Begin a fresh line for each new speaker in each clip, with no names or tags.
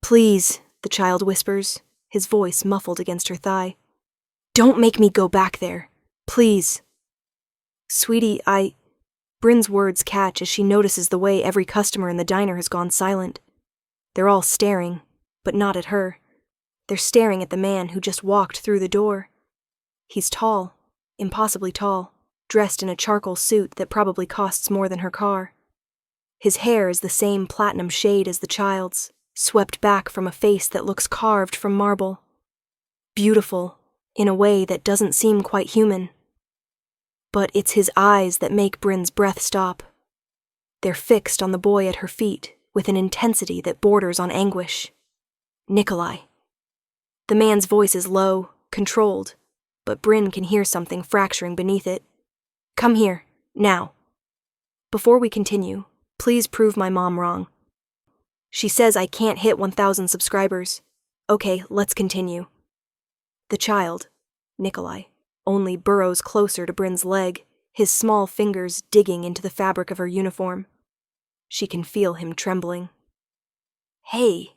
Please, the child whispers, his voice muffled against her thigh. Don't make me go back there. Please. Sweetie, Bryn's words catch as she notices the way every customer in the diner has gone silent. They're all staring, but not at her. They're staring at the man who just walked through the door. He's tall, impossibly tall, dressed in a charcoal suit that probably costs more than her car. His hair is the same platinum shade as the child's, swept back from a face that looks carved from marble. Beautiful, in a way that doesn't seem quite human. But it's his eyes that make Bryn's breath stop. They're fixed on the boy at her feet with an intensity that borders on anguish. Nikolai. The man's voice is low, controlled, but Bryn can hear something fracturing beneath it. Come here, now. Before we continue, please prove my mom wrong. She says I can't hit 1,000 subscribers. Okay, let's continue. The child, Nikolai, only burrows closer to Bryn's leg, his small fingers digging into the fabric of her uniform. She can feel him trembling. Hey,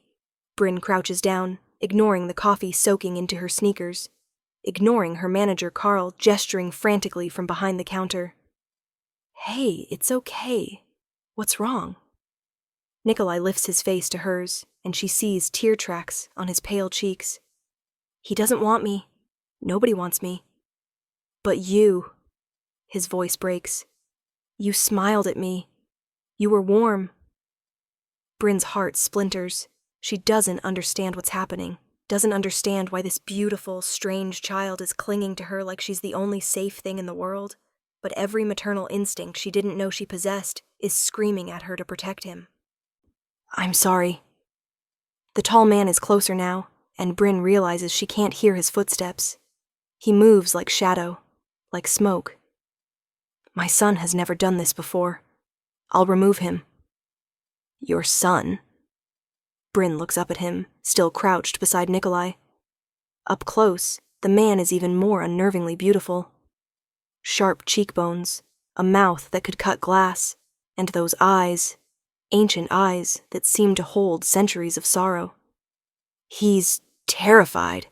Bryn crouches down, ignoring the coffee soaking into her sneakers, ignoring her manager Carl gesturing frantically from behind the counter. Hey, it's okay. What's wrong? Nikolai lifts his face to hers, and she sees tear tracks on his pale cheeks. He doesn't want me. Nobody wants me. But you, his voice breaks. You smiled at me. You were warm. Bryn's heart splinters. She doesn't understand what's happening, doesn't understand why this beautiful, strange child is clinging to her like she's the only safe thing in the world, but every maternal instinct she didn't know she possessed is screaming at her to protect him. I'm sorry. The tall man is closer now, and Bryn realizes she can't hear his footsteps. He moves like shadow, like smoke. My son has never done this before. I'll remove him. Your son? Bryn looks up at him, still crouched beside Nikolai. Up close, the man is even more unnervingly beautiful. Sharp cheekbones, a mouth that could cut glass, and those eyes, ancient eyes that seem to hold centuries of sorrow. He's terrified.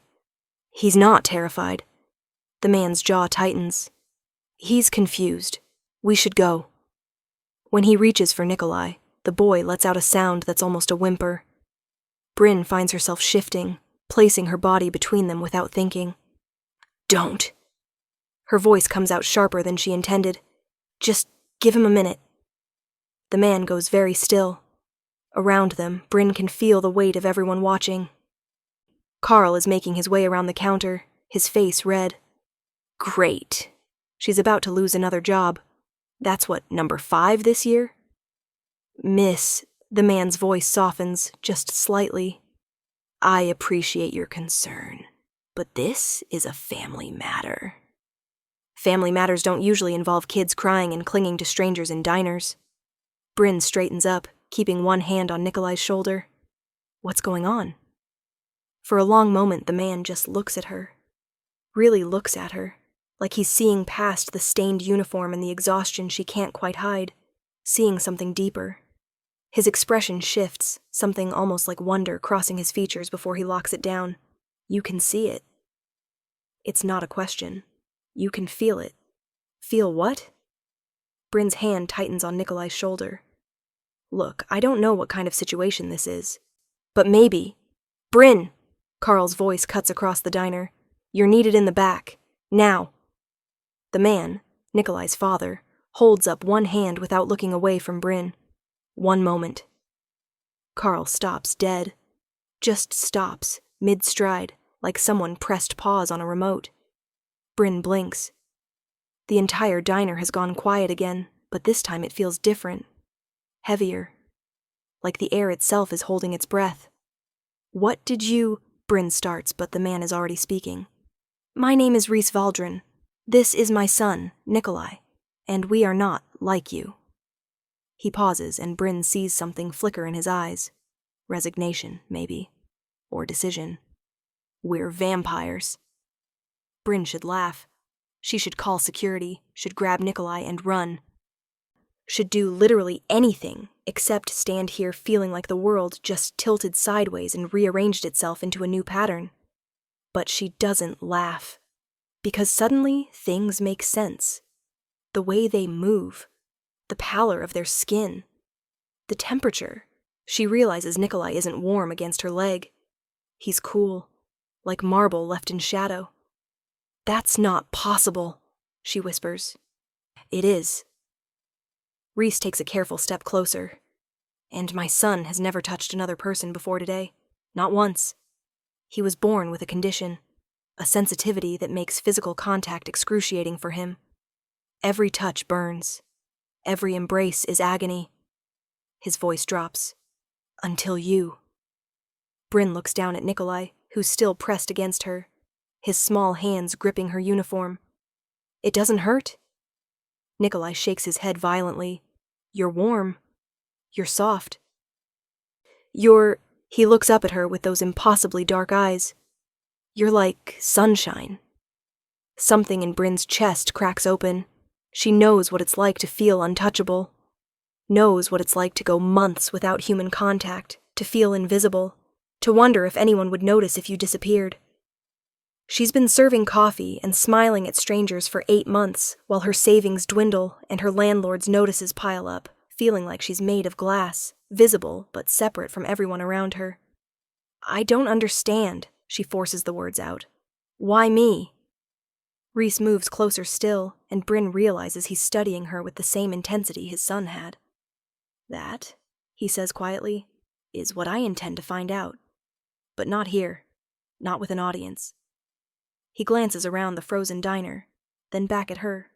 He's not terrified. The man's jaw tightens. He's confused. We should go. When he reaches for Nikolai, the boy lets out a sound that's almost a whimper. Bryn finds herself shifting, placing her body between them without thinking. Don't. Her voice comes out sharper than she intended. Just give him a minute. The man goes very still. Around them, Bryn can feel the weight of everyone watching. Carl is making his way around the counter, his face red. Great. She's about to lose another job. That's what, number 5 this year? Miss, the man's voice softens, just slightly. I appreciate your concern, but this is a family matter. Family matters don't usually involve kids crying and clinging to strangers in diners. Bryn straightens up, keeping one hand on Nikolai's shoulder. What's going on? For a long moment, the man just looks at her. Really looks at her, like he's seeing past the stained uniform and the exhaustion she can't quite hide, seeing something deeper. His expression shifts, something almost like wonder crossing his features before he locks it down. You can see it. It's not a question. You can feel it. Feel what? Bryn's hand tightens on Nikolai's shoulder. Look, I don't know what kind of situation this is, but maybe. Bryn! Carl's voice cuts across the diner. You're needed in the back. Now. The man, Nikolai's father, holds up one hand without looking away from Bryn. One moment. Carl stops dead. Just stops, mid-stride, like someone pressed pause on a remote. Bryn blinks. The entire diner has gone quiet again, but this time it feels different. Heavier. Like the air itself is holding its breath. What did you... Bryn starts, but the man is already speaking. My name is Rhys Valdrin. This is my son, Nikolai, and we are not like you. He pauses, and Bryn sees something flicker in his eyes. Resignation, maybe. Or decision. We're vampires. Bryn should laugh. She should call security, should grab Nikolai and run. Should do literally anything except stand here feeling like the world just tilted sideways and rearranged itself into a new pattern. But she doesn't laugh, because suddenly things make sense. The way they move, the pallor of their skin, the temperature. She realizes Nikolai isn't warm against her leg. He's cool, like marble left in shadow. "That's not possible," she whispers. "It is." Reese takes a careful step closer. "And my son has never touched another person before today. Not once. He was born with a condition, a sensitivity that makes physical contact excruciating for him. Every touch burns. Every embrace is agony." His voice drops. "Until you." Bryn looks down at Nikolai, who's still pressed against her, his small hands gripping her uniform. "It doesn't hurt?" Nikolai shakes his head violently. "You're warm. You're soft. You're..." He looks up at her with those impossibly dark eyes. "You're like sunshine." Something in Bryn's chest cracks open. She knows what it's like to feel untouchable. Knows what it's like to go months without human contact, to feel invisible, to wonder if anyone would notice if you disappeared. She's been serving coffee and smiling at strangers for 8 months while her savings dwindle and her landlord's notices pile up, feeling like she's made of glass, visible but separate from everyone around her. "I don't understand," she forces the words out. "Why me?" Reese moves closer still, and Bryn realizes he's studying her with the same intensity his son had. "That," he says quietly, "is what I intend to find out. But not here. Not with an audience." He glances around the frozen diner, then back at her.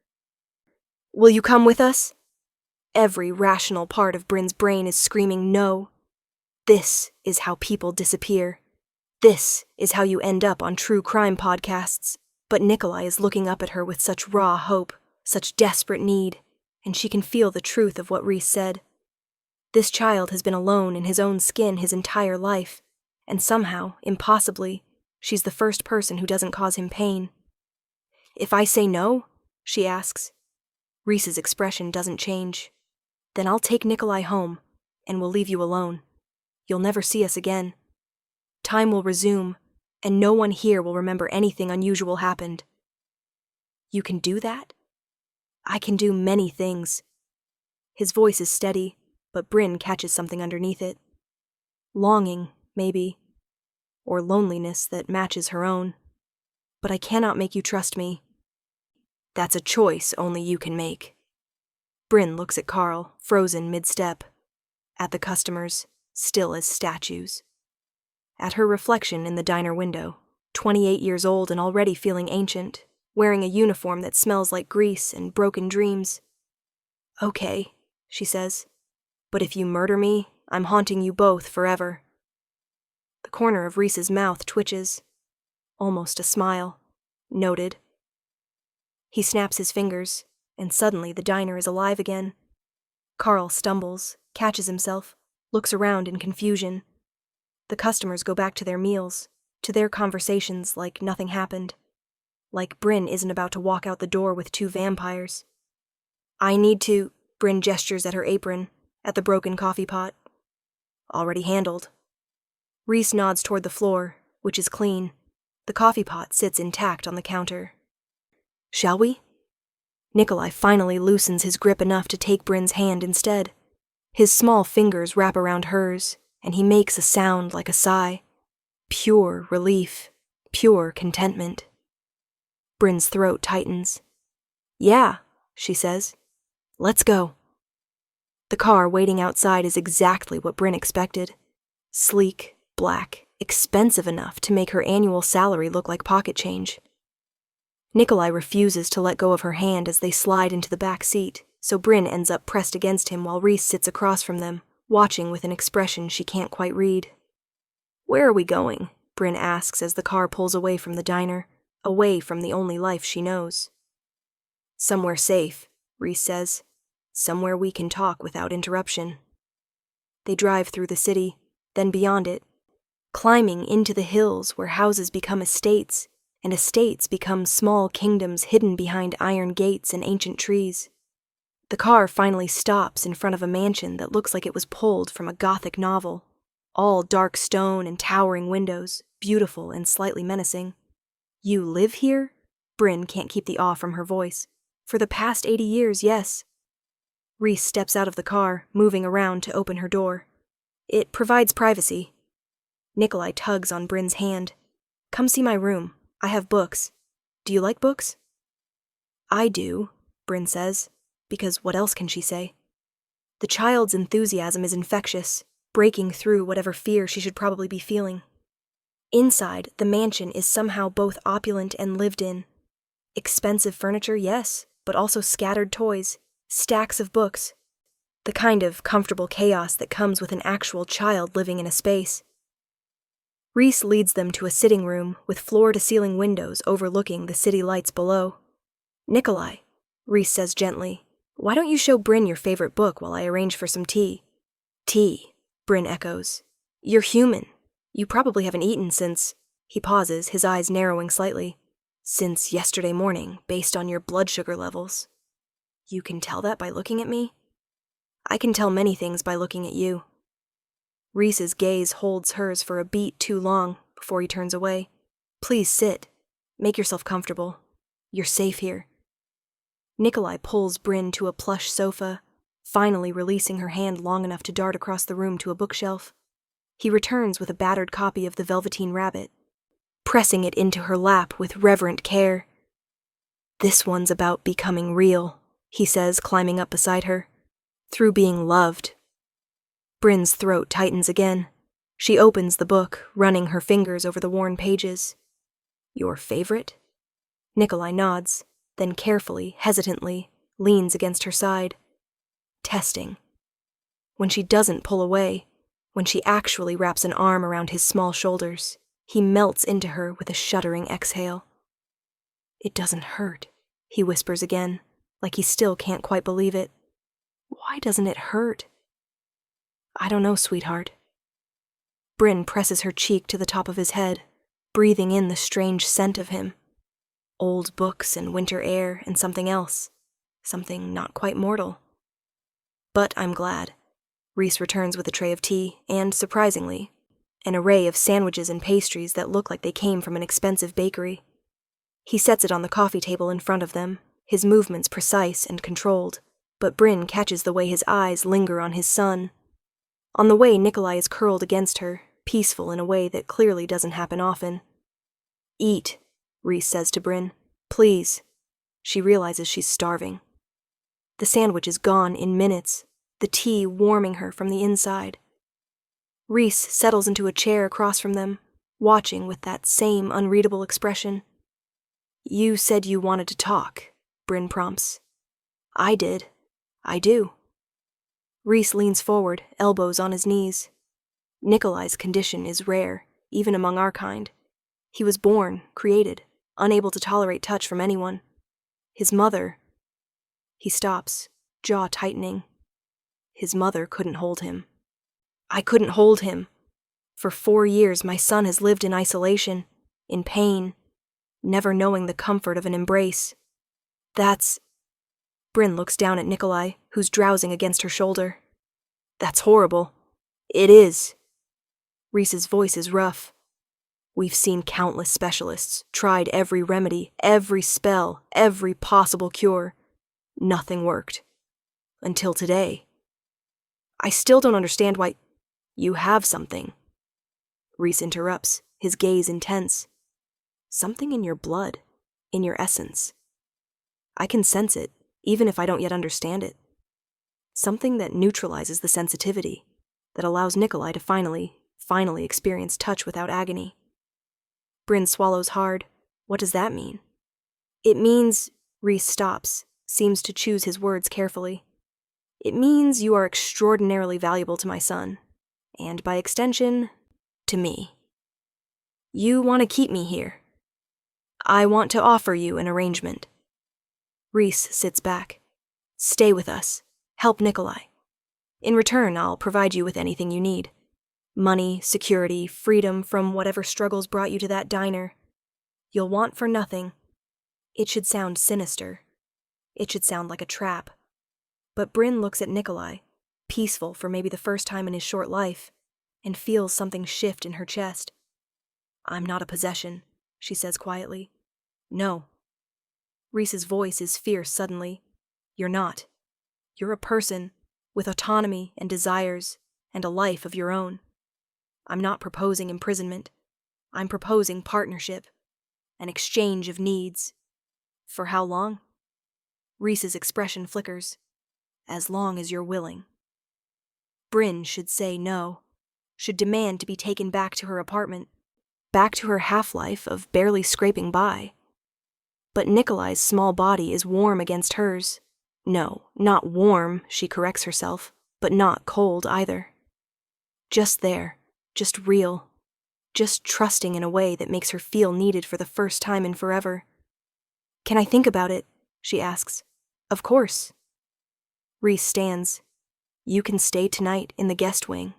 "Will you come with us?" Every rational part of Bryn's brain is screaming no. This is how people disappear. This is how you end up on true crime podcasts. But Nikolai is looking up at her with such raw hope, such desperate need, and she can feel the truth of what Reese said. This child has been alone in his own skin his entire life, and somehow, impossibly, she's the first person who doesn't cause him pain. "If I say no?" she asks. Reese's expression doesn't change. "Then I'll take Nikolai home, and we'll leave you alone. You'll never see us again. Time will resume, and no one here will remember anything unusual happened." "You can do that?" "I can do many things." His voice is steady, but Bryn catches something underneath it. Longing, maybe, or loneliness that matches her own. "But I cannot make you trust me." "That's a choice only you can make." Bryn looks at Carl, frozen mid-step. At the customers, still as statues. At her reflection in the diner window, 28 years old and already feeling ancient, wearing a uniform that smells like grease and broken dreams. "Okay," she says, "but if you murder me, I'm haunting you both forever." The corner of Reese's mouth twitches. Almost a smile. Noted. He snaps his fingers, and suddenly the diner is alive again. Carl stumbles, catches himself, looks around in confusion. The customers go back to their meals, to their conversations like nothing happened. Like Bryn isn't about to walk out the door with 2 vampires. "I need to..." Bryn gestures at her apron, at the broken coffee pot. "Already handled." Reese nods toward the floor, which is clean. The coffee pot sits intact on the counter. "Shall we?" Nikolai finally loosens his grip enough to take Bryn's hand instead. His small fingers wrap around hers, and he makes a sound like a sigh. Pure relief, pure contentment. Bryn's throat tightens. "Yeah," she says. "Let's go." The car waiting outside is exactly what Bryn expected. Sleek, black, expensive enough to make her annual salary look like pocket change. Nikolai refuses to let go of her hand as they slide into the back seat, so Bryn ends up pressed against him while Reese sits across from them, watching with an expression she can't quite read. "Where are we going?" Bryn asks as the car pulls away from the diner, away from the only life she knows. "Somewhere safe," Reese says. "Somewhere we can talk without interruption." They drive through the city, then beyond it, climbing into the hills where houses become estates, and estates become small kingdoms hidden behind iron gates and ancient trees. The car finally stops in front of a mansion that looks like it was pulled from a Gothic novel. All dark stone and towering windows, beautiful and slightly menacing. You live here? Bryn can't keep the awe from her voice. For the past 80 years, yes. Rhys steps out of the car, moving around to open her door. It provides privacy. Nikolai tugs on Bryn's hand. Come see my room. I have books. Do you like books? I do, Bryn says, because what else can she say? The child's enthusiasm is infectious, breaking through whatever fear she should probably be feeling. Inside, the mansion is somehow both opulent and lived in. Expensive furniture, yes, but also scattered toys, stacks of books. The kind of comfortable chaos that comes with an actual child living in a space. Rhys leads them to a sitting room with floor-to-ceiling windows overlooking the city lights below. Nikolai, Rhys says gently, why don't you show Bryn your favorite book while I arrange for some tea? Tea, Bryn echoes. You're human. You probably haven't eaten since... He pauses, his eyes narrowing slightly. Since yesterday morning, based on your blood sugar levels. You can tell that by looking at me? I can tell many things by looking at you. Rhys's gaze holds hers for a beat too long before he turns away. Please sit. Make yourself comfortable. You're safe here. Nikolai pulls Bryn to a plush sofa, finally releasing her hand long enough to dart across the room to a bookshelf. He returns with a battered copy of The Velveteen Rabbit, pressing it into her lap with reverent care. This one's about becoming real, he says, climbing up beside her. Through being loved. Bryn's throat tightens again. She opens the book, running her fingers over the worn pages. Your favorite? Nikolai nods, then carefully, hesitantly, leans against her side. Testing. When she doesn't pull away, when she actually wraps an arm around his small shoulders, he melts into her with a shuddering exhale. It doesn't hurt, he whispers again, like he still can't quite believe it. Why doesn't it hurt? I don't know, sweetheart. Bryn presses her cheek to the top of his head, breathing in the strange scent of him. Old books and winter air and something else. Something not quite mortal. But I'm glad. Rhys returns with a tray of tea and, surprisingly, an array of sandwiches and pastries that look like they came from an expensive bakery. He sets it on the coffee table in front of them, his movements precise and controlled, but Bryn catches the way his eyes linger on his son. On the way, Nikolai is curled against her, peaceful in a way that clearly doesn't happen often. Eat, Rhys says to Bryn. Please. She realizes she's starving. The sandwich is gone in minutes, the tea warming her from the inside. Rhys settles into a chair across from them, watching with that same unreadable expression. You said you wanted to talk, Bryn prompts. I did. I do. Rhys leans forward, elbows on his knees. Nikolai's condition is rare, even among our kind. He was born, created, unable to tolerate touch from anyone. His mother... He stops, jaw tightening. His mother couldn't hold him. I couldn't hold him. For 4 years, my son has lived in isolation, in pain, never knowing the comfort of an embrace. That's... Bryn looks down at Nikolai, who's drowsing against her shoulder. That's horrible. It is. Rhys's voice is rough. We've seen countless specialists, tried every remedy, every spell, every possible cure. Nothing worked. Until today. I still don't understand why... You have something. Rhys interrupts, his gaze intense. Something in your blood, in your essence. I can sense it, even if I don't yet understand it. Something that neutralizes the sensitivity, that allows Nikolai to finally experience touch without agony. Bryn swallows hard. What does that mean? It means... Rhys stops, seems to choose his words carefully. It means you are extraordinarily valuable to my son, and by extension, to me. You want to keep me here. I want to offer you an arrangement. Rhys sits back. Stay with us. Help Nikolai. In return, I'll provide you with anything you need. Money, security, freedom from whatever struggles brought you to that diner. You'll want for nothing. It should sound sinister. It should sound like a trap. But Bryn looks at Nikolai, peaceful for maybe the first time in his short life, and feels something shift in her chest. "I'm not a possession," she says quietly. "No." Rhys's voice is fierce suddenly. "You're not. You're a person with autonomy and desires and a life of your own. I'm not proposing imprisonment. I'm proposing partnership, an exchange of needs. For how long?" Rhys's expression flickers. "As long as you're willing." Bryn should say no, should demand to be taken back to her apartment, back to her half-life of barely scraping by. But Nikolai's small body is warm against hers. No, not warm, she corrects herself, but not cold either. Just there, just real, just trusting in a way that makes her feel needed for the first time in forever. "Can I think about it?" she asks. "Of course." Rhys stands. "You can stay tonight in the guest wing.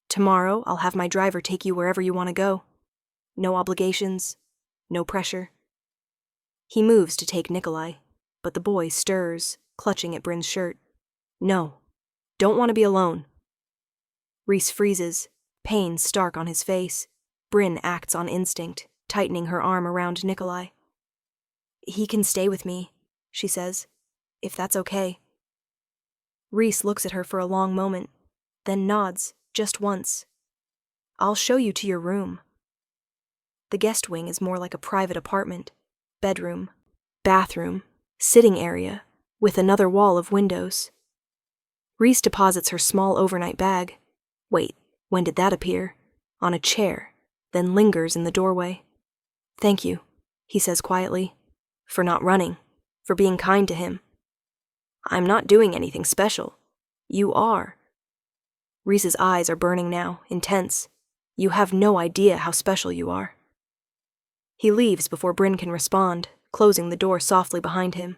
Tomorrow I'll have my driver take you wherever you want to go. No obligations, no pressure." He moves to take Nikolai, but the boy stirs, clutching at Bryn's shirt. "No, don't want to be alone." Rhys freezes, pain stark on his face. Bryn acts on instinct, tightening her arm around Nikolai. "He can stay with me," she says, "if that's okay." Rhys looks at her for a long moment, then nods, just once. "I'll show you to your room." The guest wing is more like a private apartment. Bedroom, bathroom, sitting area, with another wall of windows. Rhys deposits her small overnight bag. Wait, when did that appear? On a chair, then lingers in the doorway. "Thank you," he says quietly, "for not running, for being kind to him." "I'm not doing anything special. You are." Rhys's eyes are burning now, intense. "You have no idea how special you are." He leaves before Bryn can respond, closing the door softly behind him.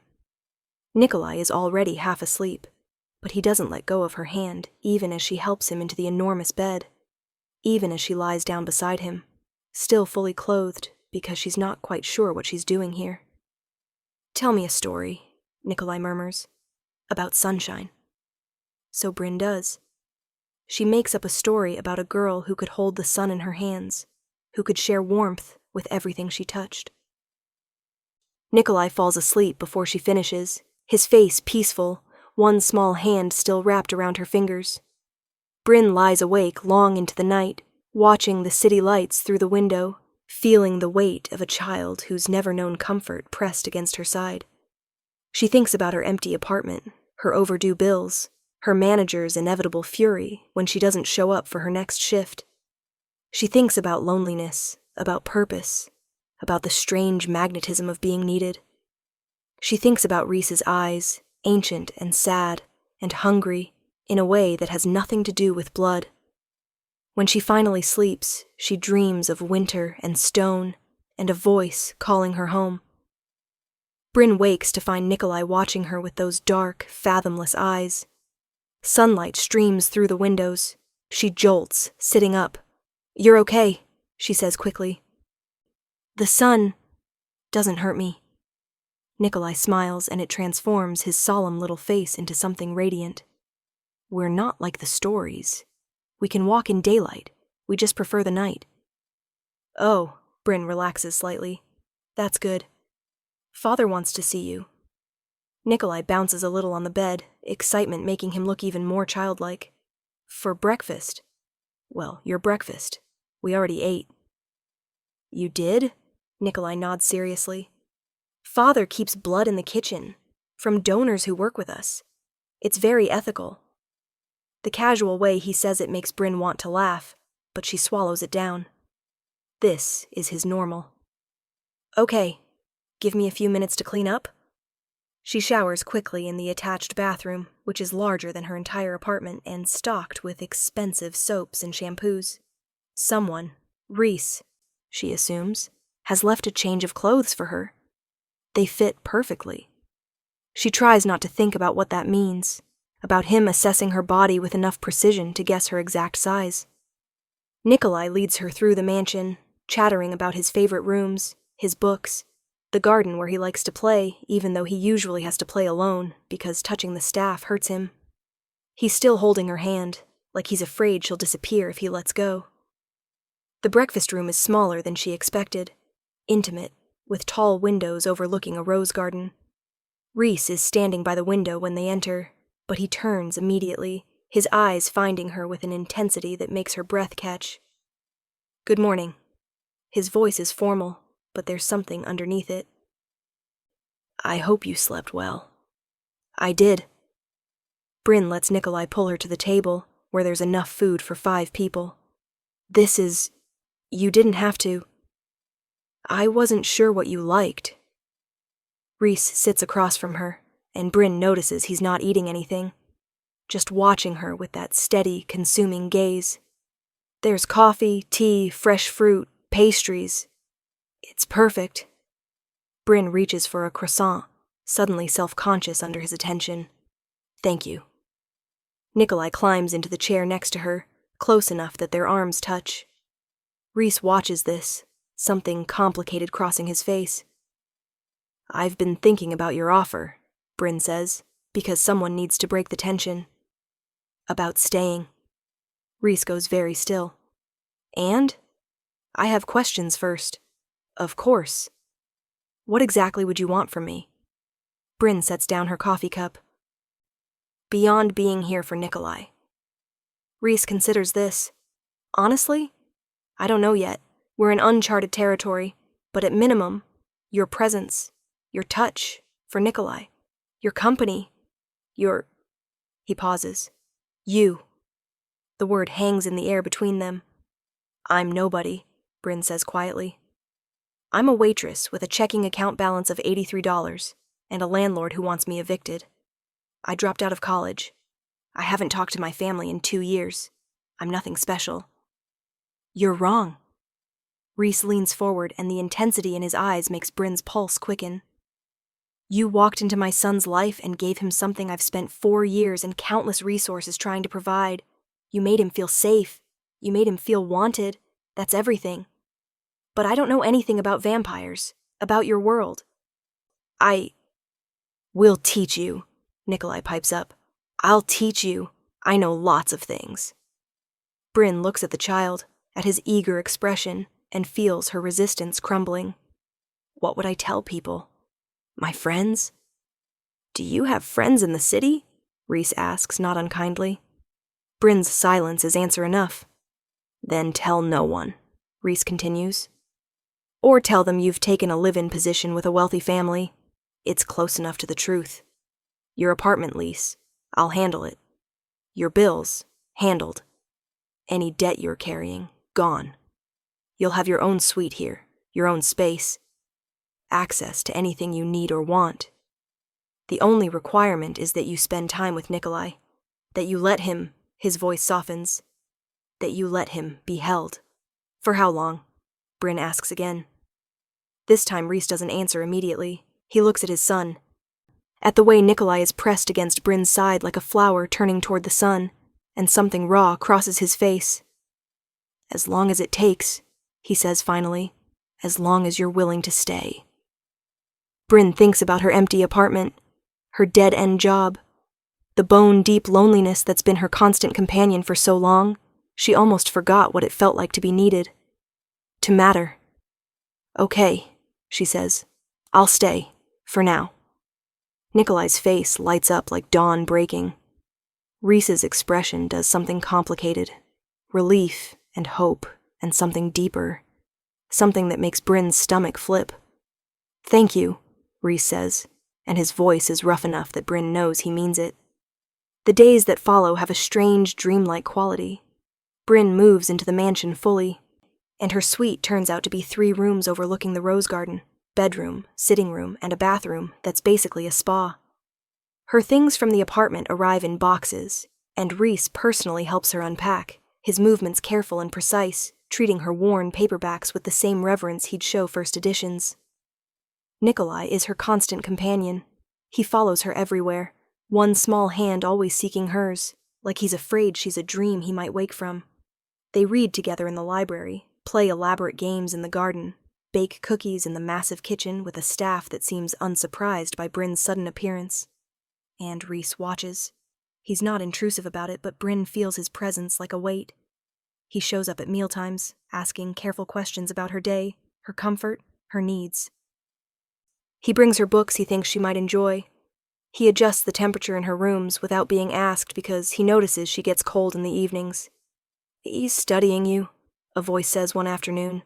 Nikolai is already half asleep, but he doesn't let go of her hand, even as she helps him into the enormous bed, even as she lies down beside him, still fully clothed because she's not quite sure what she's doing here. "Tell me a story," Nikolai murmurs, "about sunshine." So Bryn does. She makes up a story about a girl who could hold the sun in her hands, who could share warmth with everything she touched. Nikolai falls asleep before she finishes, his face peaceful, one small hand still wrapped around her fingers. Bryn lies awake long into the night, watching the city lights through the window, feeling the weight of a child who's never known comfort pressed against her side. She thinks about her empty apartment, her overdue bills, her manager's inevitable fury when she doesn't show up for her next shift. She thinks about loneliness, about purpose, about the strange magnetism of being needed. She thinks about Rhys's eyes, ancient and sad and hungry, in a way that has nothing to do with blood. When she finally sleeps, she dreams of winter and stone and a voice calling her home. Bryn wakes to find Nikolai watching her with those dark, fathomless eyes. Sunlight streams through the windows. She jolts, sitting up. "You're okay," she says quickly. "The sun doesn't hurt me." Nikolai smiles, and it transforms his solemn little face into something radiant. "We're not like the stories. We can walk in daylight. We just prefer the night." "Oh," Bryn relaxes slightly. "That's good. Father wants to see you." Nikolai bounces a little on the bed, excitement making him look even more childlike. "For breakfast?" "Well, your breakfast. We already ate." "You did?" Nikolai nods seriously. "Father keeps blood in the kitchen, from donors who work with us. It's very ethical." The casual way he says it makes Bryn want to laugh, but she swallows it down. This is his normal. "Okay, give me a few minutes to clean up." She showers quickly in the attached bathroom, which is larger than her entire apartment and stocked with expensive soaps and shampoos. Someone, Rhys, she assumes, has left a change of clothes for her. They fit perfectly. She tries not to think about what that means, about him assessing her body with enough precision to guess her exact size. Nikolai leads her through the mansion, chattering about his favorite rooms, his books, The garden where he likes to play, even though he usually has to play alone, because touching the staff hurts him. He's still holding her hand, like he's afraid she'll disappear if he lets go. The breakfast room is smaller than she expected, intimate, with tall windows overlooking a rose garden. Reese is standing by the window when they enter, but he turns immediately, his eyes finding her with an intensity that makes her breath catch. "Good morning." His voice is formal, but there's something underneath it. "I hope you slept well." "I did." Bryn lets Nikolai pull her to the table, where there's enough food for 5 people. You didn't have to. I wasn't sure what you liked." Reese sits across from her, and Bryn notices he's not eating anything, just watching her with that steady, consuming gaze. There's coffee, tea, fresh fruit, pastries. It's perfect. Bryn reaches for a croissant, suddenly self-conscious under his attention. "Thank you." Nikolai climbs into the chair next to her, close enough that their arms touch. Reese watches this, something complicated crossing his face. "I've been thinking about your offer," Bryn says, "because someone needs to break the tension." "About staying." Reese goes very still. "And? I have questions first." "Of course. What exactly would you want from me?" Bryn sets down her coffee cup. "Beyond being here for Nikolai." Reese considers this. "Honestly, I don't know yet. We're in uncharted territory, but at minimum, your presence, your touch, for Nikolai, your company, your..." He pauses. "You." The word hangs in the air between them. "I'm nobody," Bryn says quietly. "I'm a waitress with a checking account balance of $83 and a landlord who wants me evicted. I dropped out of college. I haven't talked to my family in 2 years. I'm nothing special." "You're wrong." Reese leans forward, and the intensity in his eyes makes Bryn's pulse quicken. "You walked into my son's life and gave him something I've spent 4 years and countless resources trying to provide. You made him feel safe. You made him feel wanted. That's everything. But I don't know anything about vampires, about your world." "I will teach you," Nikolai pipes up. "I'll teach you. I know lots of things." Bryn looks at the child, at his eager expression, and feels her resistance crumbling. "What would I tell people? My friends?" "Do you have friends in the city?" Reese asks, not unkindly. Bryn's silence is answer enough. "Then tell no one," Reese continues. "Or tell them you've taken a live-in position with a wealthy family. It's close enough to the truth. Your apartment lease, I'll handle it. Your bills, handled. Any debt you're carrying, gone. You'll have your own suite here, your own space. Access to anything you need or want. The only requirement is that you spend time with Nikolai. That you let him," his voice softens, "that you let him be held." "For how long?" Bryn asks again. This time Reese doesn't answer immediately. He looks at his son. At the way Nikolai is pressed against Bryn's side like a flower turning toward the sun, and something raw crosses his face. "As long as it takes," he says finally, "as long as you're willing to stay." Bryn thinks about her empty apartment, her dead-end job, the bone-deep loneliness that's been her constant companion for so long. She almost forgot what it felt like to be needed, to matter. "Okay," she says. "I'll stay, for now." Nikolai's face lights up like dawn breaking. Reese's expression does something complicated, relief and hope and something deeper, something that makes Bryn's stomach flip. "Thank you," Reese says, and his voice is rough enough that Bryn knows he means it. The days that follow have a strange, dreamlike quality. Bryn moves into the mansion fully, and her suite turns out to be 3 rooms overlooking the rose garden, bedroom, sitting room, and a bathroom that's basically a spa. Her things from the apartment arrive in boxes, and Reese personally helps her unpack, his movements careful and precise, treating her worn paperbacks with the same reverence he'd show first editions. Nikolai is her constant companion. He follows her everywhere, one small hand always seeking hers, like he's afraid she's a dream he might wake from. They read together in the library, play elaborate games in the garden, bake cookies in the massive kitchen with a staff that seems unsurprised by Bryn's sudden appearance. And Rhys watches. He's not intrusive about it, but Bryn feels his presence like a weight. He shows up at mealtimes, asking careful questions about her day, her comfort, her needs. He brings her books he thinks she might enjoy. He adjusts the temperature in her rooms without being asked because he notices she gets cold in the evenings. "He's studying you," a voice says one afternoon.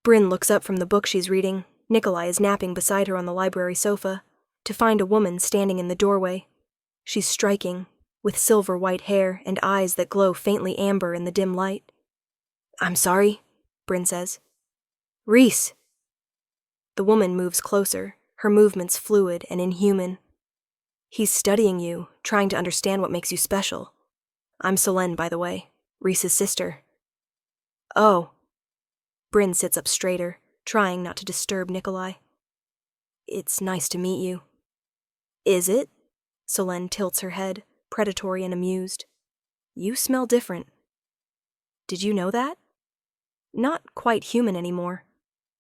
Bryn looks up from the book she's reading. Nikolai is napping beside her on the library sofa, to find a woman standing in the doorway. She's striking, with silver-white hair and eyes that glow faintly amber in the dim light. "I'm sorry," Bryn says. "Rhys!" The woman moves closer, her movements fluid and inhuman. "He's studying you, trying to understand what makes you special. I'm Selene, by the way, Rhys's sister." "Oh." Bryn sits up straighter, trying not to disturb Nikolai. "It's nice to meet you." "Is it?" Selene tilts her head, predatory and amused. "You smell different." "Did you know that?" "Not quite human anymore.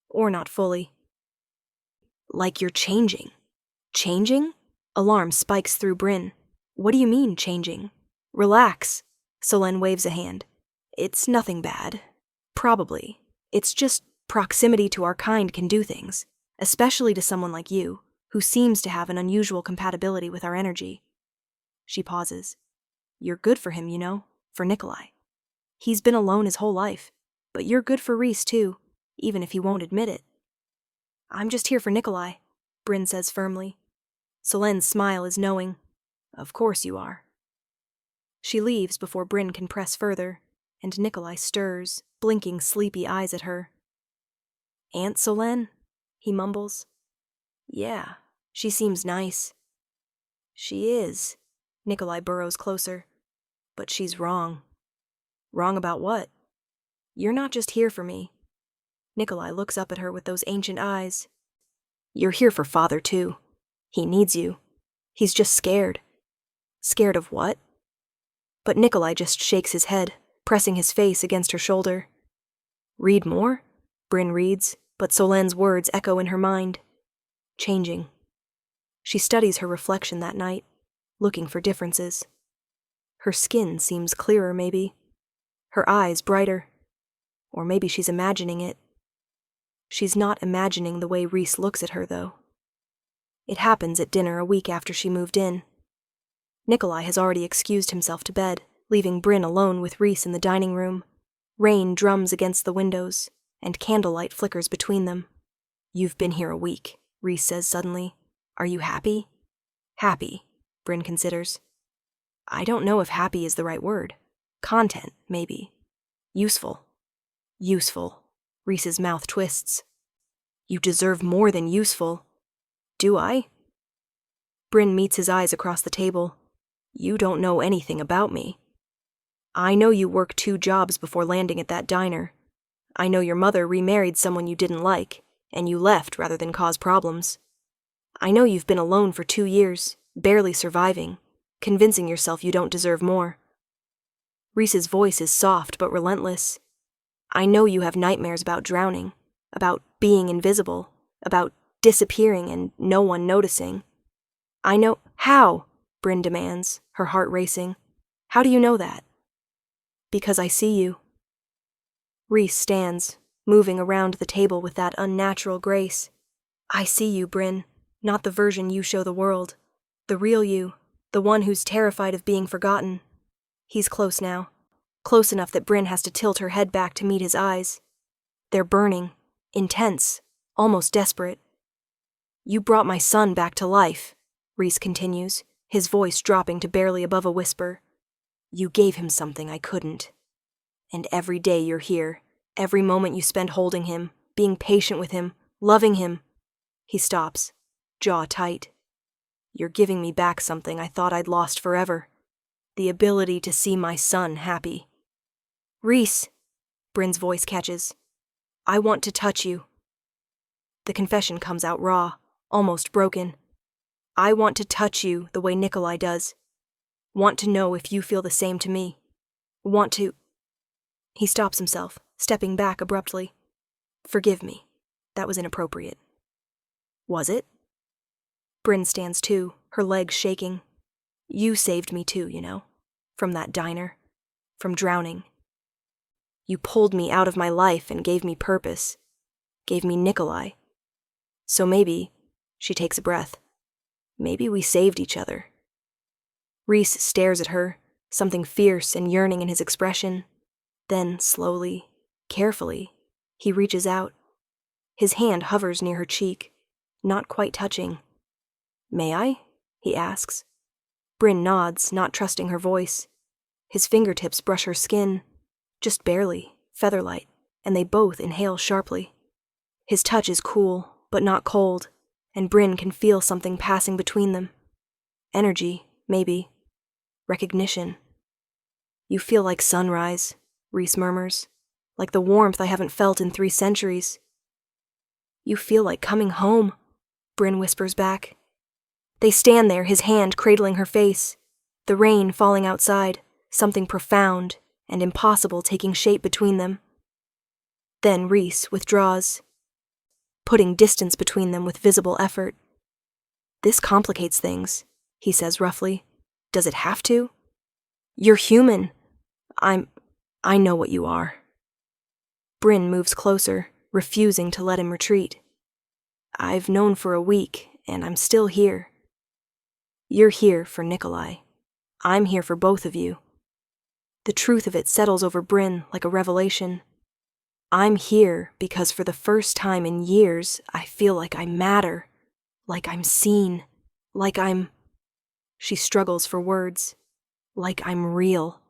Or not fully." "Like you're changing." "Changing?" Alarm spikes through Bryn. "What do you mean, changing?" "Relax." Selene waves a hand. "It's nothing bad. Probably. It's just proximity to our kind can do things, especially to someone like you, who seems to have an unusual compatibility with our energy." She pauses. "You're good for him, you know, for Nikolai. He's been alone his whole life, but you're good for Rhys too, even if he won't admit it." "I'm just here for Nikolai," Bryn says firmly. Selene's smile is knowing. "Of course you are." She leaves before Bryn can press further, and Nikolai stirs, blinking sleepy eyes at her. "Aunt Selene?" he mumbles. "Yeah, she seems nice." "She is." Nikolai burrows closer. "But she's wrong." "Wrong about what?" "You're not just here for me." Nikolai looks up at her with those ancient eyes. "You're here for Father, too. He needs you. He's just scared." "Scared of what?" But Nikolai just shakes his head, pressing his face against her shoulder. "Read more?" Bryn reads, but Solene's words echo in her mind. Changing. She studies her reflection that night, looking for differences. Her skin seems clearer, maybe. Her eyes brighter. Or maybe she's imagining it. She's not imagining the way Rhys looks at her, though. It happens at dinner a week after she moved in. Nikolai has already excused himself to bed, leaving Bryn alone with Rhys in the dining room. Rain drums against the windows, and candlelight flickers between them. "You've been here a week," Rhys says suddenly. "Are you happy?" "Happy," Bryn considers. "I don't know if happy is the right word. Content, maybe. Useful." "Useful." Rhys's mouth twists. "You deserve more than useful." "Do I?" Bryn meets his eyes across the table. "You don't know anything about me. I know you worked 2 jobs before landing at that diner. I know your mother remarried someone you didn't like, and you left rather than cause problems. I know you've been alone for 2 years, barely surviving, convincing yourself you don't deserve more." Rhys's voice is soft but relentless. "I know you have nightmares about drowning, about being invisible, about disappearing and no one noticing. I know—" "How?" Bryn demands, her heart racing. "How do you know that?" "Because I see you." Rhys stands, moving around the table with that unnatural grace. "I see you, Bryn, not the version you show the world. The real you, the one who's terrified of being forgotten." He's close now, close enough that Bryn has to tilt her head back to meet his eyes. They're burning, intense, almost desperate. "You brought my son back to life," Rhys continues, his voice dropping to barely above a whisper. "You gave him something I couldn't. And every day you're here, every moment you spend holding him, being patient with him, loving him." He stops, jaw tight. "You're giving me back something I thought I'd lost forever. The ability to see my son happy." "Rhys," Bryn's voice catches. "I want to touch you." The confession comes out raw, almost broken. "I want to touch you the way Nikolai does. Want to know if you feel the same to me. Want to—" He stops himself, stepping back abruptly. "Forgive me. That was inappropriate. Was it? Bryn stands too, her legs shaking. You saved me too, you know. From that diner. From drowning. You pulled me out of my life and gave me purpose. Gave me Nikolai. So maybe, she takes a breath, maybe we saved each other. Rhys stares at her, something fierce and yearning in his expression. Then, slowly, carefully, he reaches out. His hand hovers near her cheek, not quite touching. May I? He asks. Bryn nods, not trusting her voice. His fingertips brush her skin, just barely, featherlight, and they both inhale sharply. His touch is cool, but not cold, and Bryn can feel something passing between them. Energy, maybe. Recognition. You feel like sunrise, Rhys murmurs, like the warmth I haven't felt in 3 centuries. You feel like coming home, Bryn whispers back. They stand there, his hand cradling her face, the rain falling outside, something profound and impossible taking shape between them. Then Rhys withdraws, putting distance between them with visible effort. This complicates things, he says roughly. Does it have to? You're human. I know what you are. Bryn moves closer, refusing to let him retreat. I've known for a week, and I'm still here. You're here for Nikolai. I'm here for both of you. The truth of it settles over Bryn like a revelation. I'm here because for the first time in years, I feel like I matter, like I'm seen, like I'm... She struggles for words. Like I'm real.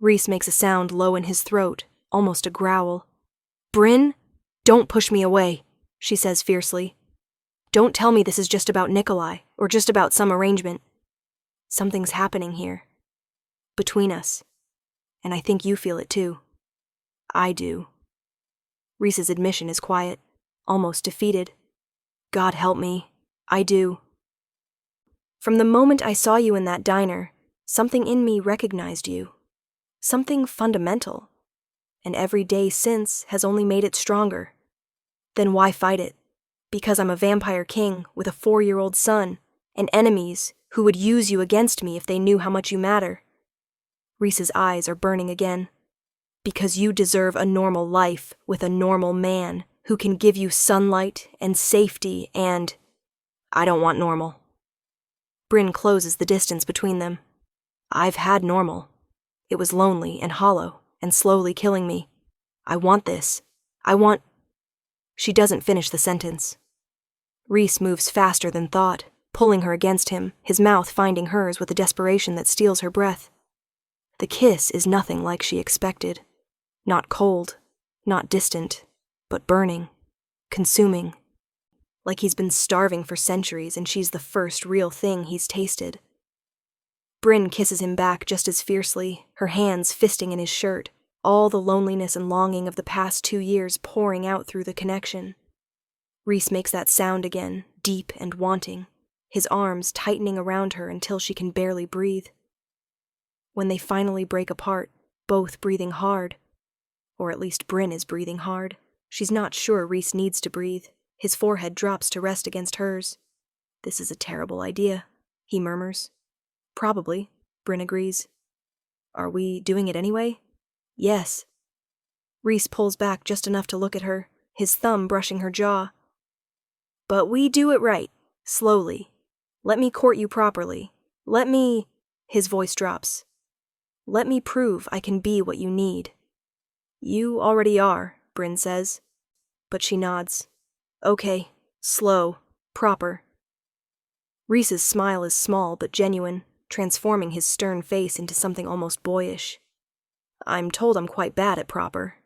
Rhys makes a sound low in his throat, almost a growl. Bryn, don't push me away, she says fiercely. Don't tell me this is just about Nikolai, or just about some arrangement. Something's happening here. Between us. And I think you feel it too. I do. Rhys's admission is quiet, almost defeated. God help me, I do. From the moment I saw you in that diner, something in me recognized you. Something fundamental. And every day since has only made it stronger. Then why fight it? Because I'm a vampire king with a 4-year-old son, and enemies who would use you against me if they knew how much you matter. Rhys's eyes are burning again. Because you deserve a normal life with a normal man who can give you sunlight and safety and... I don't want normal. Bryn closes the distance between them. I've had normal. It was lonely and hollow and slowly killing me. I want this. I want... She doesn't finish the sentence. Rhys moves faster than thought, pulling her against him, his mouth finding hers with a desperation that steals her breath. The kiss is nothing like she expected. Not cold, not distant, but burning, consuming. Like he's been starving for centuries and she's the first real thing he's tasted. Bryn kisses him back just as fiercely, her hands fisting in his shirt, all the loneliness and longing of the past 2 years pouring out through the connection. Rhys makes that sound again, deep and wanting, his arms tightening around her until she can barely breathe. When they finally break apart, both breathing hard, or at least Bryn is breathing hard. She's not sure Rhys needs to breathe. His forehead drops to rest against hers. This is a terrible idea, he murmurs. Probably, Bryn agrees. Are we doing it anyway? Yes. Rhys pulls back just enough to look at her, his thumb brushing her jaw. But we do it right, slowly. Let me court you properly. Let me... His voice drops. Let me prove I can be what you need. You already are, Bryn says. But she nods. Okay, slow, proper. Rhys's smile is small but genuine, transforming his stern face into something almost boyish. I'm told I'm quite bad at proper.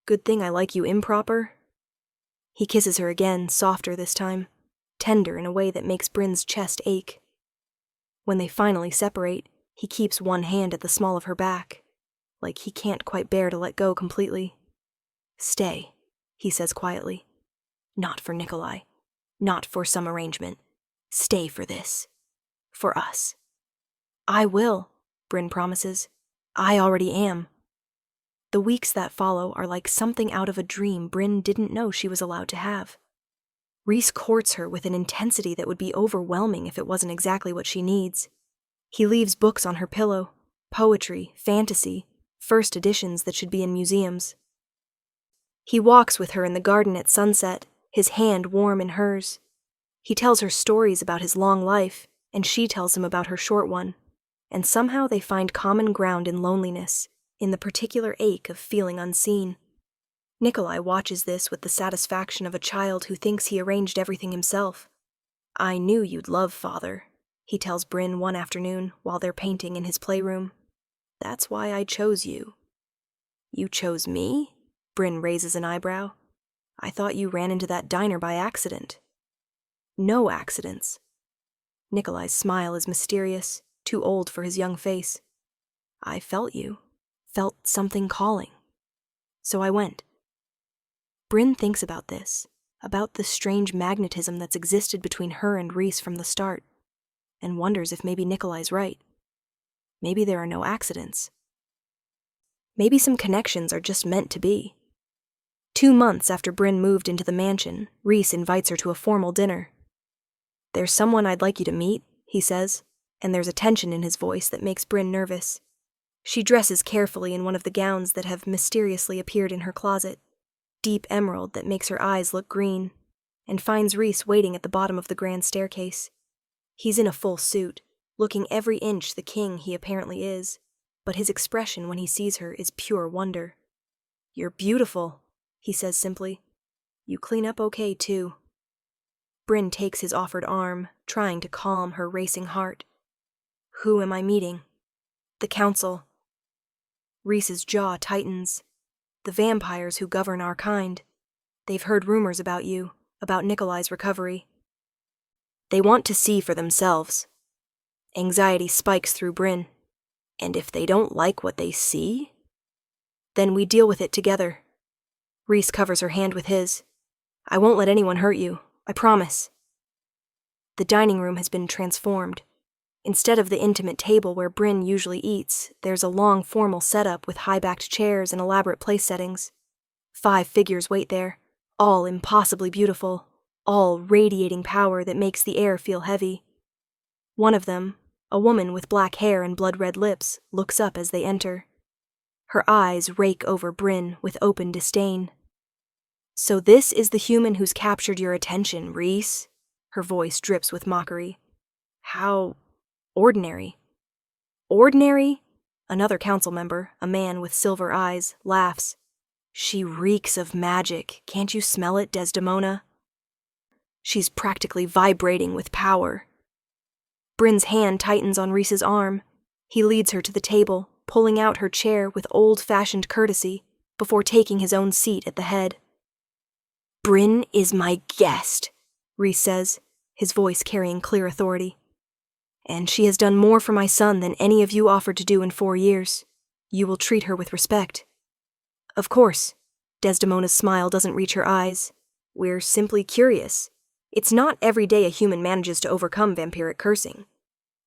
Good thing I like you improper. He kisses her again, softer this time, tender in a way that makes Bryn's chest ache. When they finally separate, he keeps one hand at the small of her back, like he can't quite bear to let go completely. Stay, he says quietly. Not for Nikolai. Not for some arrangement. Stay for this. For us. I will, Bryn promises. I already am. The weeks that follow are like something out of a dream Bryn didn't know she was allowed to have. Rhys courts her with an intensity that would be overwhelming if it wasn't exactly what she needs. He leaves books on her pillow, poetry, fantasy, first editions that should be in museums. He walks with her in the garden at sunset, his hand warm in hers. He tells her stories about his long life, and she tells him about her short one. And somehow they find common ground in loneliness, in the particular ache of feeling unseen. Nikolai watches this with the satisfaction of a child who thinks he arranged everything himself. "I knew you'd love Father," he tells Bryn one afternoon while they're painting in his playroom. "That's why I chose you." "You chose me?" Bryn raises an eyebrow. "I thought you ran into that diner by accident." "No accidents." Nikolai's smile is mysterious, too old for his young face. "I felt you, felt something calling. So I went." Bryn thinks about this, about the strange magnetism that's existed between her and Rhys from the start, and wonders if maybe Nikolai's right. Maybe there are no accidents. Maybe some connections are just meant to be. 2 months after Bryn moved into the mansion, Rhys invites her to a formal dinner. "There's someone I'd like you to meet," he says, and there's a tension in his voice that makes Bryn nervous. She dresses carefully in one of the gowns that have mysteriously appeared in her closet, deep emerald that makes her eyes look green, and finds Rhys waiting at the bottom of the grand staircase. He's in a full suit, looking every inch the king he apparently is, but his expression when he sees her is pure wonder. "You're beautiful," he says simply. "You clean up okay, too." Bryn takes his offered arm, trying to calm her racing heart. "Who am I meeting?" "The council." Rhys's jaw tightens. "The vampires who govern our kind. They've heard rumors about you, about Nikolai's recovery. They want to see for themselves." Anxiety spikes through Bryn. "And if they don't like what they see?" "Then we deal with it together." Rhys covers her hand with his. "I won't let anyone hurt you, I promise." The dining room has been transformed. Instead of the intimate table where Bryn usually eats, there's a long formal setup with high-backed chairs and elaborate place settings. 5 figures wait there, all impossibly beautiful, all radiating power that makes the air feel heavy. One of them, a woman with black hair and blood-red lips, looks up as they enter. Her eyes rake over Bryn with open disdain. "So this is the human who's captured your attention, Rhys?" Her voice drips with mockery. "How ordinary." "Ordinary?" Another council member, a man with silver eyes, laughs. "She reeks of magic. Can't you smell it, Desdemona? She's practically vibrating with power." Bryn's hand tightens on Rhys's arm. He leads her to the table, pulling out her chair with old-fashioned courtesy, before taking his own seat at the head. "Bryn is my guest," Rhys says, his voice carrying clear authority. "And she has done more for my son than any of you offered to do in 4 years. You will treat her with respect." "Of course." Desdemona's smile doesn't reach her eyes. "We're simply curious. It's not every day a human manages to overcome vampiric cursing.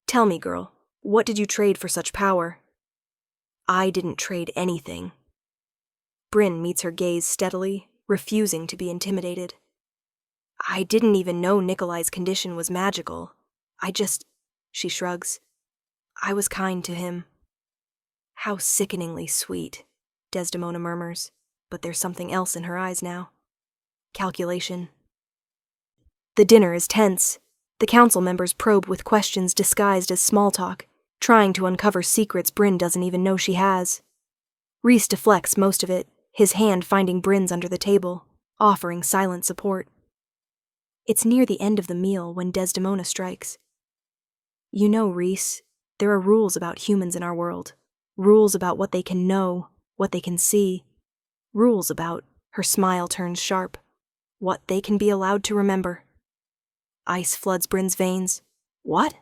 Tell me, girl, what did you trade for such power?" "I didn't trade anything." Bryn meets her gaze steadily, refusing to be intimidated. "I didn't even know Nikolai's condition was magical. She shrugs. "I was kind to him." "How sickeningly sweet," Desdemona murmurs, but there's something else in her eyes now. Calculation. The dinner is tense. The council members probe with questions disguised as small talk, trying to uncover secrets Bryn doesn't even know she has. Rhys deflects most of it, his hand finding Bryn's under the table, offering silent support. It's near the end of the meal when Desdemona strikes. "You know, Rhys, there are rules about humans in our world. Rules about what they can know, what they can see. Rules about," her smile turns sharp, "what they can be allowed to remember." Ice floods Bryn's veins. "What?"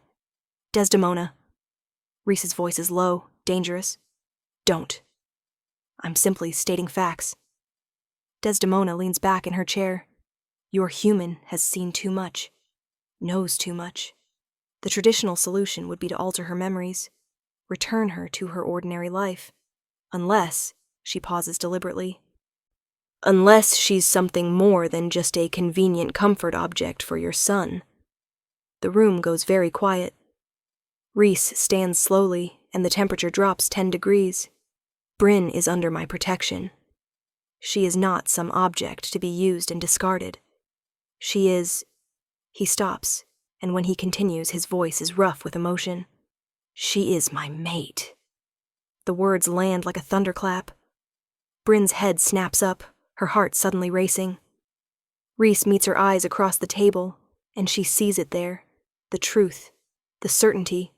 "Desdemona." Rhys's voice is low, dangerous. "Don't. I'm simply stating facts." Desdemona leans back in her chair. Your human has seen too much, knows too much. The traditional solution would be to alter her memories, return her to her ordinary life. Unless, She pauses deliberately. Unless she's something more than just a convenient comfort object for your son. The room goes very quiet. Rhys stands slowly, and the temperature drops 10 degrees. Bryn is under my protection. She is not some object to be used and discarded. She is... He stops, and when he continues, his voice is rough with emotion. She is my mate. The words land like a thunderclap. Bryn's head snaps up, her heart suddenly racing. Rhys meets her eyes across the table, and she sees it there. The truth, the certainty,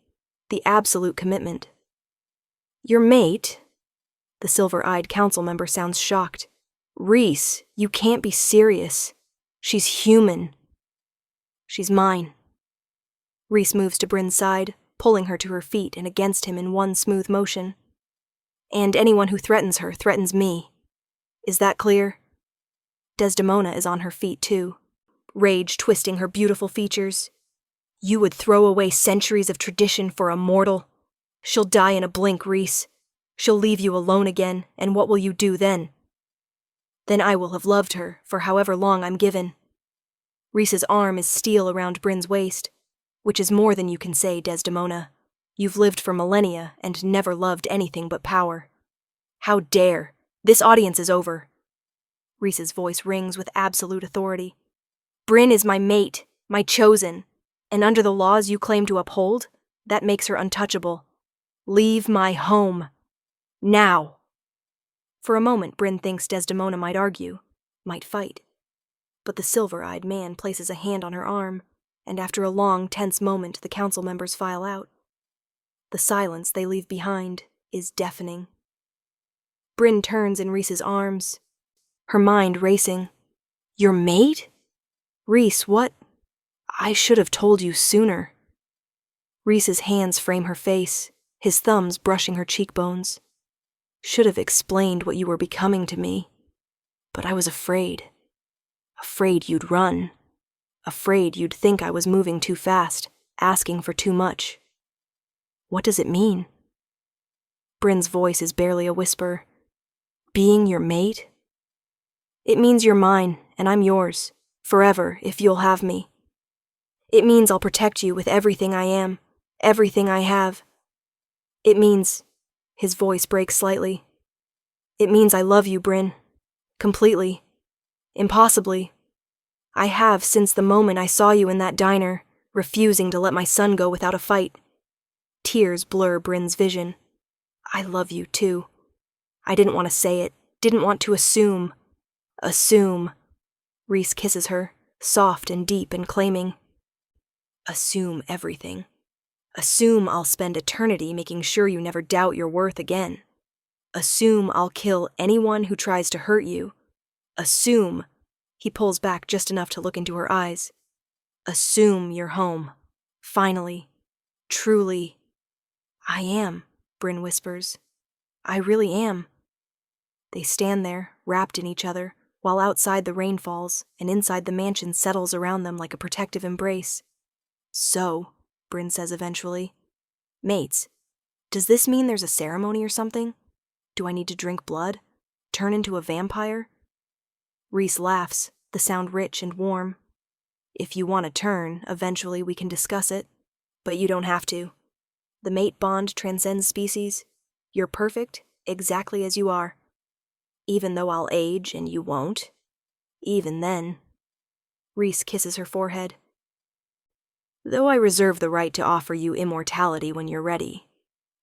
the absolute commitment. Your mate? The silver-eyed council member sounds shocked. Rhys, you can't be serious. She's human. She's mine. Rhys moves to Bryn's side, pulling her to her feet and against him in one smooth motion. And anyone who threatens her threatens me. Is that clear? Desdemona is on her feet too, rage twisting her beautiful features. You would throw away centuries of tradition for a mortal? She'll die in a blink, Rhys. She'll leave you alone again, and what will you do then? Then I will have loved her for however long I'm given. Rhys's arm is steel around Bryn's waist, which is more than you can say, Desdemona. You've lived for millennia and never loved anything but power. How dare! This audience is over. Rhys's voice rings with absolute authority. Bryn is my mate, my chosen, and under the laws you claim to uphold, that makes her untouchable. Leave my home. Now. For a moment, Bryn thinks Desdemona might argue, might fight. But the silver-eyed man places a hand on her arm, and after a long, tense moment, the council members file out. The silence they leave behind is deafening. Bryn turns in Rhys's arms, her mind racing. Your mate? Rhys, what? I should have told you sooner. Rhys's hands frame her face, his thumbs brushing her cheekbones. Should have explained what you were becoming to me. But I was afraid. Afraid you'd run. Afraid you'd think I was moving too fast, asking for too much. What does it mean? Bryn's voice is barely a whisper. Being your mate? It means you're mine, and I'm yours, forever, if you'll have me. It means I'll protect you with everything I am, everything I have. It means... His voice breaks slightly. It means I love you, Bryn. Completely. Impossibly. I have since the moment I saw you in that diner, refusing to let my son go without a fight. Tears blur Bryn's vision. I love you, too. I didn't want to say it, didn't want to assume. Assume. Rhys kisses her, soft and deep and claiming. Assume everything. Assume I'll spend eternity making sure you never doubt your worth again. Assume I'll kill anyone who tries to hurt you. Assume. He pulls back just enough to look into her eyes. Assume you're home. Finally. Truly. I am, Bryn whispers. I really am. They stand there, wrapped in each other, while outside the rain falls, and inside the mansion settles around them like a protective embrace. So, Bryn says eventually, mates, does this mean there's a ceremony or something? Do I need to drink blood? Turn into a vampire? Rhys laughs, the sound rich and warm. If you want to turn, eventually we can discuss it, but you don't have to. The mate bond transcends species. You're perfect, exactly as you are. Even though I'll age and you won't. Even then. Rhys kisses her forehead. Though I reserve the right to offer you immortality when you're ready,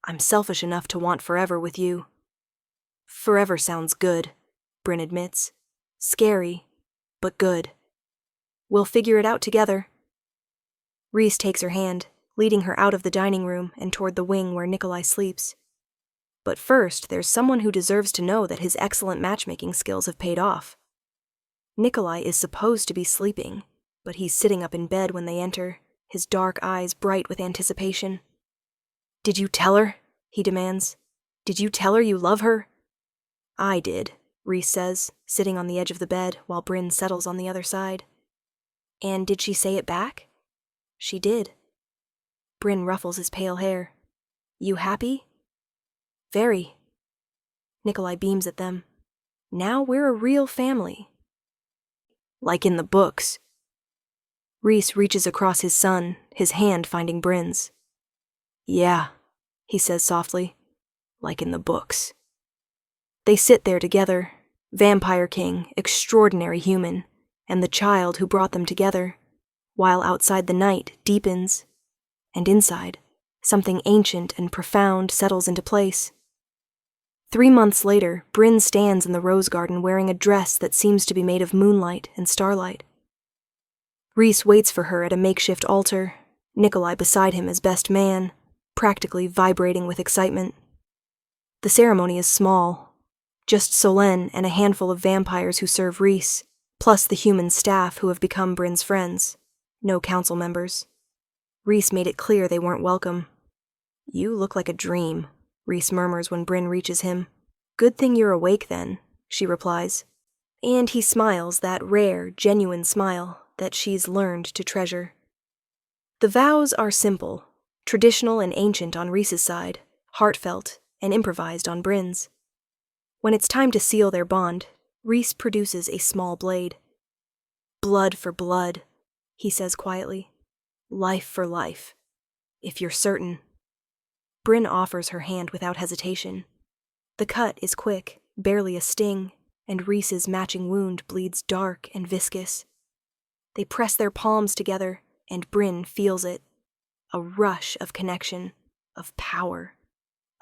I'm selfish enough to want forever with you. Forever sounds good, Bryn admits. Scary, but good. We'll figure it out together. Rhys takes her hand, leading her out of the dining room and toward the wing where Nikolai sleeps. But first, there's someone who deserves to know that his excellent matchmaking skills have paid off. Nikolai is supposed to be sleeping, but he's sitting up in bed when they enter, his dark eyes bright with anticipation. Did you tell her? He demands. Did you tell her you love her? I did, Rhys says, sitting on the edge of the bed while Bryn settles on the other side. And did she say it back? She did. Bryn ruffles his pale hair. You happy? Very. Nikolai beams at them. Now we're a real family. Like in the books. Rhys reaches across his son, his hand finding Bryn's. Yeah, he says softly, like in the books. They sit there together, Vampire King, extraordinary human, and the child who brought them together, while outside the night deepens, and inside, something ancient and profound settles into place. 3 months later, Bryn stands in the rose garden wearing a dress that seems to be made of moonlight and starlight. Rhys waits for her at a makeshift altar, Nikolai beside him as best man, practically vibrating with excitement. The ceremony is small, just Solène and a handful of vampires who serve Rhys, plus the human staff who have become Bryn's friends. No council members. Rhys made it clear they weren't welcome. You look like a dream, Rhys murmurs when Bryn reaches him. Good thing you're awake then, she replies. And he smiles that rare, genuine smile that she's learned to treasure. The vows are simple, traditional and ancient on Rhys's side, heartfelt and improvised on Bryn's. When it's time to seal their bond, Rhys produces a small blade. Blood for blood, he says quietly. Life for life. If you're certain. Bryn offers her hand without hesitation. The cut is quick, barely a sting, and Rhys's matching wound bleeds dark and viscous. They press their palms together, and Bryn feels it. A rush of connection, of power,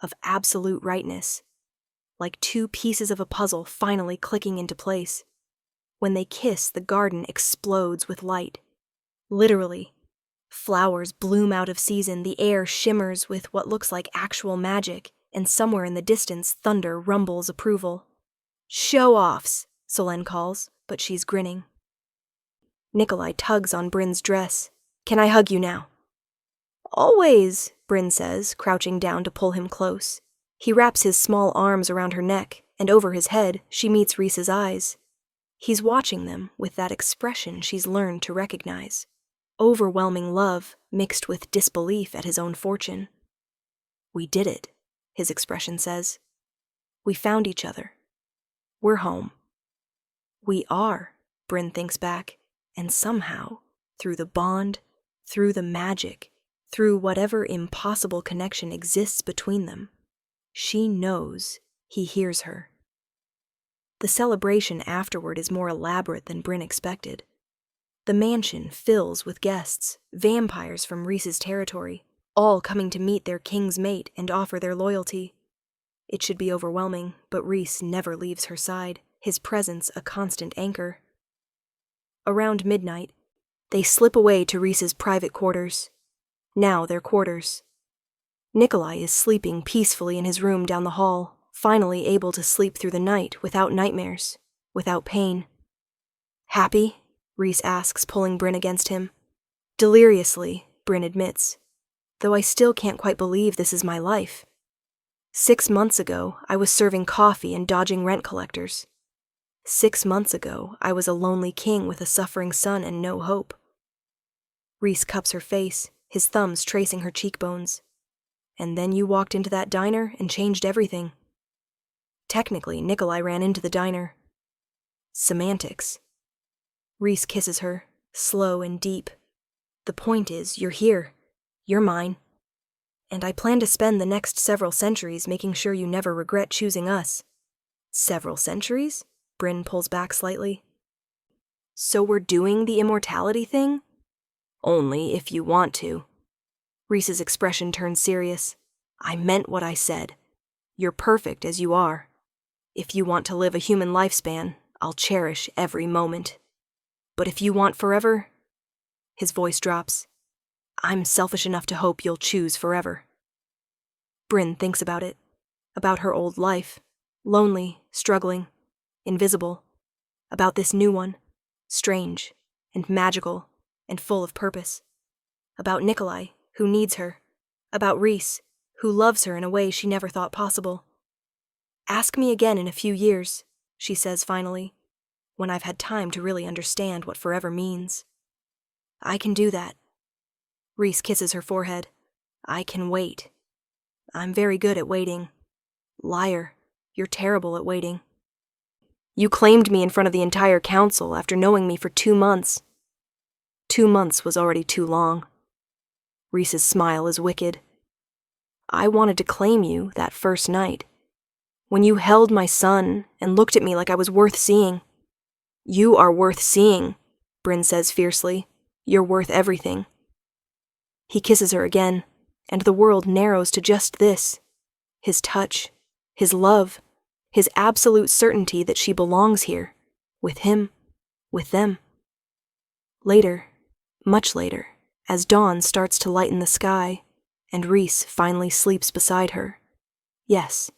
of absolute rightness. Like 2 pieces of a puzzle finally clicking into place. When they kiss, the garden explodes with light. Literally. Flowers bloom out of season, the air shimmers with what looks like actual magic, and somewhere in the distance, thunder rumbles approval. Show-offs, Solène calls, but she's grinning. Nikolai tugs on Bryn's dress. Can I hug you now? Always, Bryn says, crouching down to pull him close. He wraps his small arms around her neck, and over his head, she meets Rhys's eyes. He's watching them with that expression she's learned to recognize. Overwhelming love mixed with disbelief at his own fortune. We did it, his expression says. We found each other. We're home. We are, Bryn thinks back, and somehow, through the bond, through the magic, through whatever impossible connection exists between them, she knows he hears her. The celebration afterward is more elaborate than Bryn expected. The mansion fills with guests, vampires from Rhys's territory, all coming to meet their king's mate and offer their loyalty. It should be overwhelming, but Rhys never leaves her side, his presence a constant anchor. Around midnight, they slip away to Rhys's private quarters. Now their quarters. Nikolai is sleeping peacefully in his room down the hall, finally able to sleep through the night without nightmares, without pain. Happy? Rhys asks, pulling Bryn against him. Deliriously, Bryn admits, though I still can't quite believe this is my life. 6 months ago, I was serving coffee and dodging rent collectors. 6 months ago, I was a lonely king with a suffering son and no hope. Rhys cups her face, his thumbs tracing her cheekbones. And then you walked into that diner and changed everything. Technically, Nikolai ran into the diner. Semantics. Rhys kisses her, slow and deep. The point is, you're here. You're mine. And I plan to spend the next several centuries making sure you never regret choosing us. Several centuries? Bryn pulls back slightly. So we're doing the immortality thing? Only if you want to. Rhys's expression turns serious. I meant what I said. You're perfect as you are. If you want to live a human lifespan, I'll cherish every moment. But if you want forever, his voice drops. I'm selfish enough to hope you'll choose forever. Bryn thinks about it, about her old life, lonely, struggling, invisible, about this new one, strange and magical and full of purpose, about Nikolai, who needs her, about Rhys, who loves her in a way she never thought possible. Ask me again in a few years, she says finally, when I've had time to really understand what forever means. I can do that. Rhys kisses her forehead. I can wait. I'm very good at waiting. Liar, You're terrible at waiting. You claimed me in front of the entire council after knowing me for 2 months. 2 months was already too long. Rhys's smile is wicked. I wanted to claim you that first night. When you held my son and looked at me like I was worth seeing. You are worth seeing, Bryn says fiercely. You're worth everything. He kisses her again, and the world narrows to just this. His touch, his love, his absolute certainty that she belongs here, with him, with them. Later, much later, as dawn starts to lighten the sky, and Rhys finally sleeps beside her. Yes,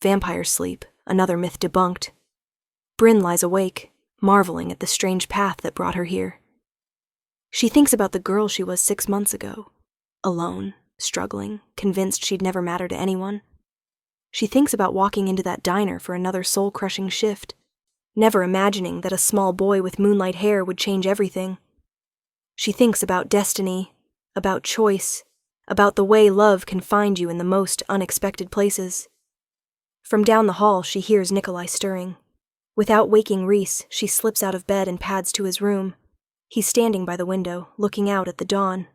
vampire sleep, another myth debunked. Bryn lies awake, marveling at the strange path that brought her here. She thinks about the girl she was 6 months ago, alone, struggling, convinced she'd never matter to anyone. She thinks about walking into that diner for another soul-crushing shift, never imagining that a small boy with moonlight hair would change everything. She thinks about destiny, about choice, about the way love can find you in the most unexpected places. From down the hall, she hears Nikolai stirring. Without waking Rhys, she slips out of bed and pads to his room. He's standing by the window, looking out at the dawn.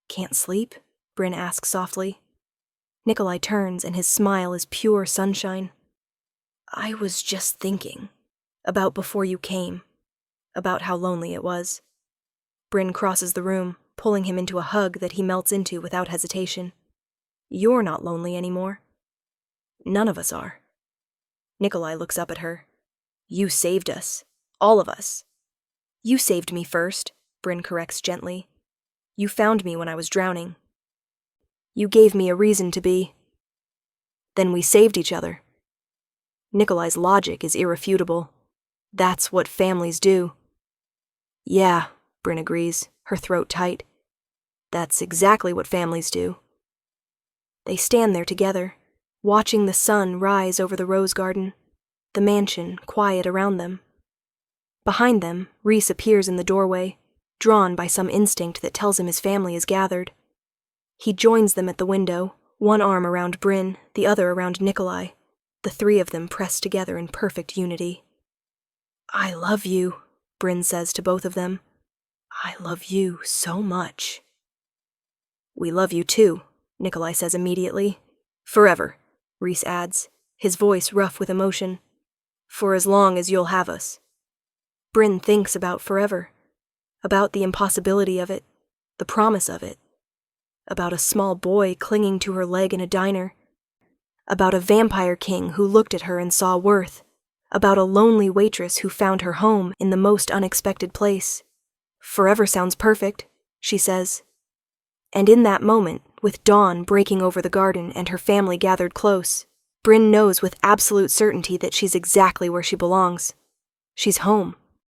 Can't sleep? Bryn asks softly. Nikolai turns, and his smile is pure sunshine. I was just thinking. About before you came. About how lonely it was. Bryn crosses the room, pulling him into a hug that he melts into without hesitation. You're not lonely anymore. None of us are. Nikolai looks up at her. You saved us. All of us. You saved me first, Bryn corrects gently. You found me when I was drowning. You gave me a reason to be. Then we saved each other. Nikolai's logic is irrefutable. That's what families do. Yeah, Bryn agrees, her throat tight. That's exactly what families do. They stand there together, watching the sun rise over the rose garden, the mansion quiet around them. Behind them, Rhys appears in the doorway, drawn by some instinct that tells him his family is gathered. He joins them at the window, one arm around Bryn, the other around Nikolai, the three of them pressed together in perfect unity. I love you, Bryn says to both of them. I love you so much. We love you too, Nikolai says immediately. Forever, Rhys adds, his voice rough with emotion. For as long as you'll have us. Bryn thinks about forever, about the impossibility of it, the promise of it, about a small boy clinging to her leg in a diner, about a vampire king who looked at her and saw worth, about a lonely waitress who found her home in the most unexpected place. Forever sounds perfect, she says. And in that moment, with dawn breaking over the garden and her family gathered close, Bryn knows with absolute certainty that she's exactly where she belongs. She's home.